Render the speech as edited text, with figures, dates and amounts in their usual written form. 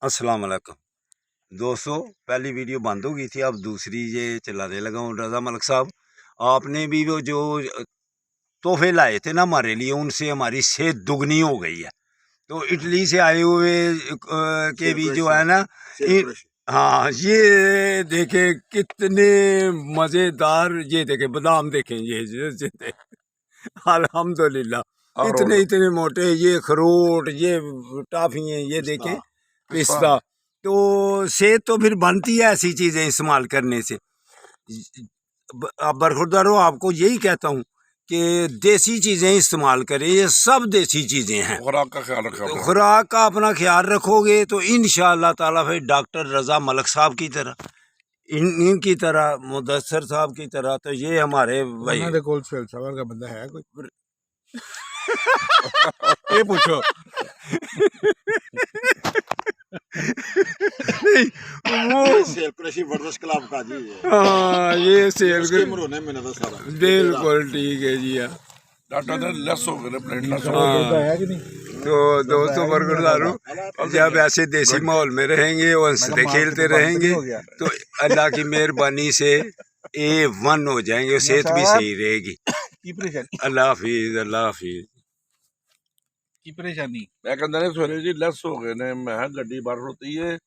अस्सलाम वालेकुम दोस्तों, पहली वीडियो बंद हो गई थी, अब दूसरी ये चलाने लगा हूँ। रज़ा मलिक साहब, आपने भी वो जो तोहफे लाए थे ना हमारे लिए, उनसे हमारी सेहत दुगनी हो गई है। तो इटली से आए हुए के भी जो है ना, हाँ ये देखे कितने मज़ेदार, ये देखे बादाम देखें, ये अल्हम्दुलिल्लाह इतने इतने मोटे, ये अखरोट, ये टाफियाँ, ये देखें पिस्ता। तो सेहत तो फिर बनती है ऐसी चीजें इस्तेमाल करने से। बरखुरदारो, आपको यही कहता हूँ कि देसी चीजें इस्तेमाल करें, ये सब देसी चीजें हैं। खुराक का ख्याल रखो, तो खुराक का अपना ख्याल रखोगे तो इंशाअल्लाह ताला फिर डॉक्टर रज़ा मलिक साहब की तरह, इनकी तरह, मुदस्सर साहब की तरह, तो ये हमारे भाई का बंदा है कोई ये पूछो वो सेल कृषि वर्धस क्लब का जी, हाँ ये सेल बिल्कुल ठीक है जी। तो दोस्तों बरकरदारों, जब ऐसे देसी माहौल में रहेंगे और हंसते खेलते रहेंगे तो अल्लाह की मेहरबानी से A1 हो जाएंगे, सेहत भी सही रहेगी। अल्लाह हाफिज, अल्लाह हाफिज। की परेशानी मैं कहता नहीं सवेरे जी लस हो गए ने, मैं गड्डी बाहर होती है